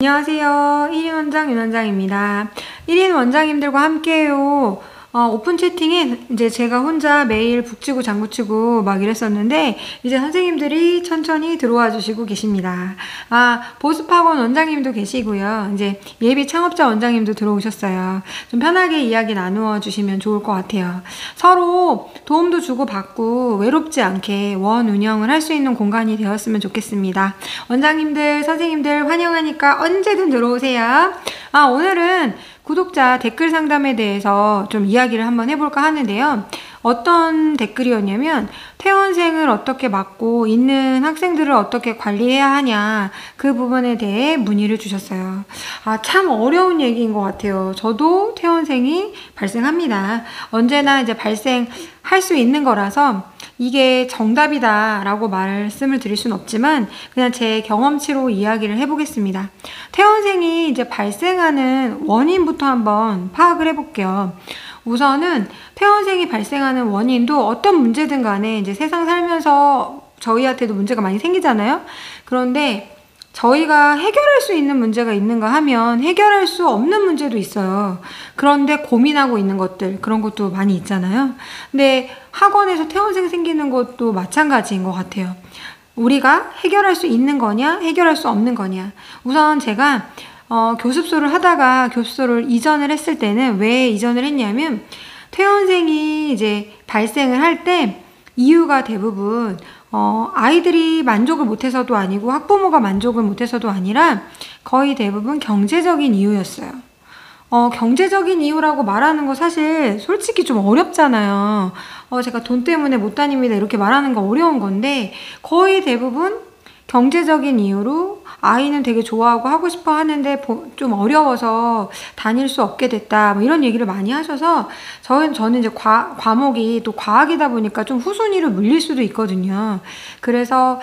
안녕하세요. 1인 원장 윤원장입니다. 1인 원장님들과 함께해요. 오픈 채팅에 이제 제가 혼자 매일 북치고 장구치고 막 이랬었는데 이제 선생님들이 천천히 들어와 주시고 계십니다. 보습학원 원장님도 계시고요. 이제 예비 창업자 원장님도 들어오셨어요. 좀 편하게 이야기 나누어 주시면 좋을 것 같아요. 서로 도움도 주고 받고 외롭지 않게 원 운영을 할 수 있는 공간이 되었으면 좋겠습니다. 원장님들, 선생님들 환영하니까 언제든 들어오세요. 오늘은 구독자 댓글 상담에 대해서 좀 이야기를 한번 해볼까 하는데요. 어떤 댓글이었냐면 퇴원생을 어떻게 맡고 있는 학생들을 어떻게 관리해야 하냐, 그 부분에 대해 문의를 주셨어요. 참 어려운 얘기인 것 같아요. 저도 퇴원생이 발생합니다. 언제나 이제 발생할 수 있는 거라서 이게 정답이다 라고 말씀을 드릴 수는 없지만 그냥 제 경험치로 이야기를 해보겠습니다. 퇴원생이 이제 발생하는 원인부터 한번 파악을 해볼게요. 우선은 퇴원생이 발생하는 원인도 어떤 문제든 간에 이제 세상 살면서 저희한테도 문제가 많이 생기잖아요. 그런데 저희가 해결할 수 있는 문제가 있는가 하면 해결할 수 없는 문제도 있어요. 그런데 고민하고 있는 것들, 그런 것도 많이 있잖아요. 근데 학원에서 퇴원생 생기는 것도 마찬가지인 것 같아요. 우리가 해결할 수 있는 거냐, 해결할 수 없는 거냐. 우선 제가 교습소를 하다가 교습소를 이전을 했을 때는 왜 이전을 했냐면 퇴원생이 이제 발생을 할 때 이유가 대부분 아이들이 만족을 못해서도 아니고 학부모가 만족을 못해서도 아니라 거의 대부분 경제적인 이유였어요. 경제적인 이유라고 말하는 거 사실 솔직히 좀 어렵잖아요. 제가 돈 때문에 못 다닙니다 이렇게 말하는 거 어려운 건데 거의 대부분 경제적인 이유로 아이는 되게 좋아하고 하고 싶어 하는데 좀 어려워서 다닐 수 없게 됐다 뭐 이런 얘기를 많이 하셔서 저는 이제 과목이 또 과학이다 보니까 좀 후순위로 물릴 수도 있거든요. 그래서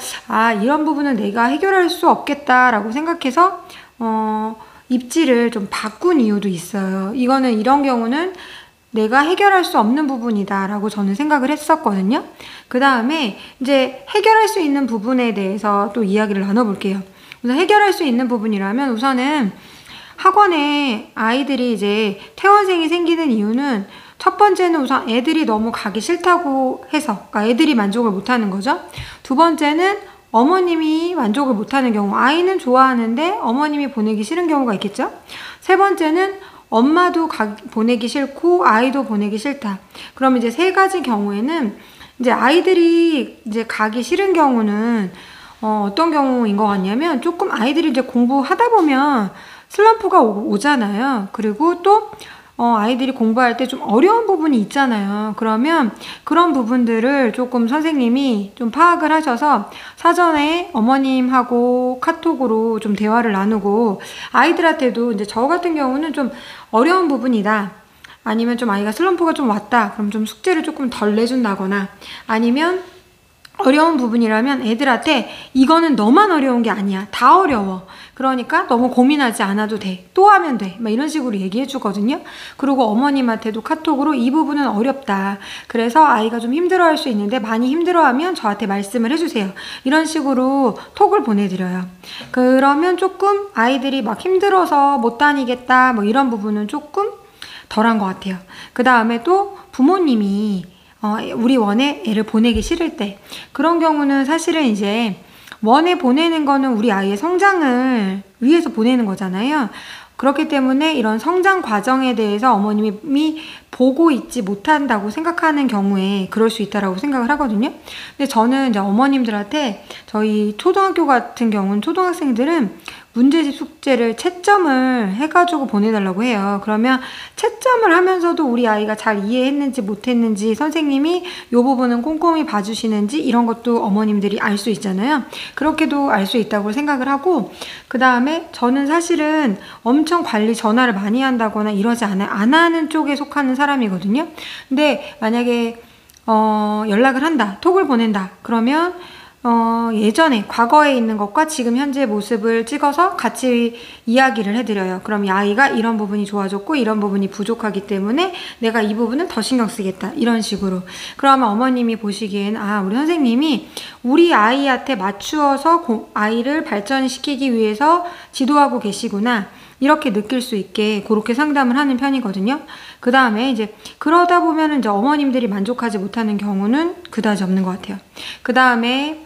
이런 부분은 내가 해결할 수 없겠다라고 생각해서 입지를 좀 바꾼 이유도 있어요. 이런 경우는 내가 해결할 수 없는 부분이다 라고 저는 생각을 했었거든요. 그 다음에 이제 해결할 수 있는 부분에 대해서 또 이야기를 나눠볼게요. 우선 해결할 수 있는 부분이라면 우선은 학원에 아이들이 이제 퇴원생이 생기는 이유는 첫 번째는 우선 애들이 너무 가기 싫다고 해서, 그러니까 애들이 만족을 못하는 거죠. 두 번째는 어머님이 만족을 못하는 경우, 아이는 좋아하는데 어머님이 보내기 싫은 경우가 있겠죠. 세 번째는 엄마도 보내기 싫고 아이도 보내기 싫다. 그럼 이제 세 가지 경우에는 이제 아이들이 이제 가기 싫은 경우는 어떤 경우인 것 같냐면 조금 아이들이 이제 공부하다 보면 슬럼프가 오잖아요. 그리고 또 아이들이 공부할 때 좀 어려운 부분이 있잖아요. 그러면 그런 부분들을 조금 선생님이 좀 파악을 하셔서 사전에 어머님하고 카톡으로 좀 대화를 나누고 아이들한테도 이제 저 같은 경우는 좀 어려운 부분이다. 아니면 좀 아이가 슬럼프가 좀 왔다. 그럼 좀 숙제를 조금 덜 내준다거나 아니면 어려운 부분이라면 애들한테 이거는 너만 어려운 게 아니야. 다 어려워. 그러니까 너무 고민하지 않아도 돼. 또 하면 돼. 막 이런 식으로 얘기해 주거든요. 그리고 어머님한테도 카톡으로 이 부분은 어렵다. 그래서 아이가 좀 힘들어할 수 있는데 많이 힘들어하면 저한테 말씀을 해주세요. 이런 식으로 톡을 보내드려요. 그러면 조금 아이들이 막 힘들어서 못 다니겠다. 뭐 이런 부분은 조금 덜한 것 같아요. 그 다음에 또 부모님이 우리 원에 애를 보내기 싫을 때 그런 경우는 사실은 이제 원에 보내는 거는 우리 아이의 성장을 위해서 보내는 거잖아요. 그렇기 때문에 이런 성장 과정에 대해서 어머님이 보고 있지 못한다고 생각하는 경우에 그럴 수 있다라고 생각을 하거든요. 근데 저는 이제 어머님들한테 저희 초등학교 같은 경우는 초등학생들은 문제집 숙제를 채점을 해가지고 보내달라고 해요. 그러면 채점을 하면서도 우리 아이가 잘 이해했는지 못했는지 선생님이 이 부분은 꼼꼼히 봐주시는지 이런 것도 어머님들이 알 수 있잖아요. 그렇게도 알 수 있다고 생각을 하고 그 다음에 저는 사실은 엄청 관리 전화를 많이 한다거나 이러지 않아요. 안 하는 쪽에 속하는 사람이거든요. 근데 만약에 연락을 한다, 톡을 보낸다 그러면 예전에 과거에 있는 것과 지금 현재 모습을 찍어서 같이 이야기를 해드려요. 그럼 이 아이가 이런 부분이 좋아졌고 이런 부분이 부족하기 때문에 내가 이 부분은 더 신경 쓰겠다, 이런 식으로. 그러면 어머님이 보시기엔 우리 선생님이 우리 아이한테 맞추어서 아이를 발전시키기 위해서 지도하고 계시구나, 이렇게 느낄 수 있게 그렇게 상담을 하는 편이거든요. 그 다음에 이제 그러다 보면 이제 어머님들이 만족하지 못하는 경우는 그다지 없는 것 같아요. 그 다음에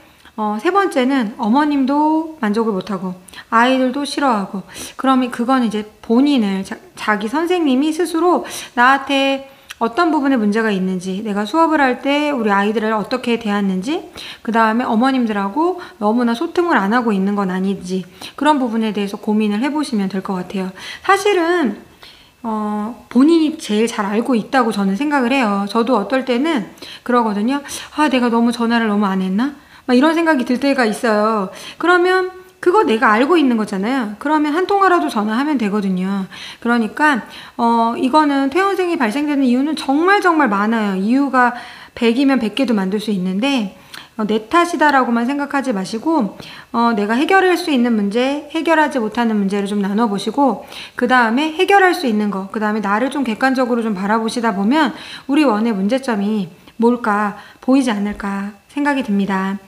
세 번째는 어머님도 만족을 못하고 아이들도 싫어하고, 그러면 그건 이제 본인을 자기 선생님이 스스로 나한테 어떤 부분에 문제가 있는지, 내가 수업을 할 때 우리 아이들을 어떻게 대했는지, 그 다음에 어머님들하고 너무나 소통을 안 하고 있는 건 아닌지, 그런 부분에 대해서 고민을 해보시면 될 것 같아요. 사실은 본인이 제일 잘 알고 있다고 저는 생각을 해요. 저도 어떨 때는 그러거든요. 내가 너무 전화를 너무 안 했나? 막 이런 생각이 들 때가 있어요. 그러면 그거 내가 알고 있는 거잖아요. 그러면 한 통화라도 전화하면 되거든요. 그러니까 이거는 퇴원생이 발생되는 이유는 정말 많아요. 이유가 100이면 100개도 만들 수 있는데 내 탓이다라고만 생각하지 마시고 내가 해결할 수 있는 문제, 해결하지 못하는 문제를 좀 나눠보시고, 그 다음에 해결할 수 있는 거, 그 다음에 나를 좀 객관적으로 좀 바라보시다 보면 우리 원의 문제점이 뭘까 보이지 않을까 생각이 듭니다.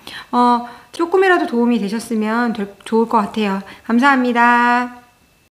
조금이라도 도움이 되셨으면 좋을 것 같아요. 감사합니다.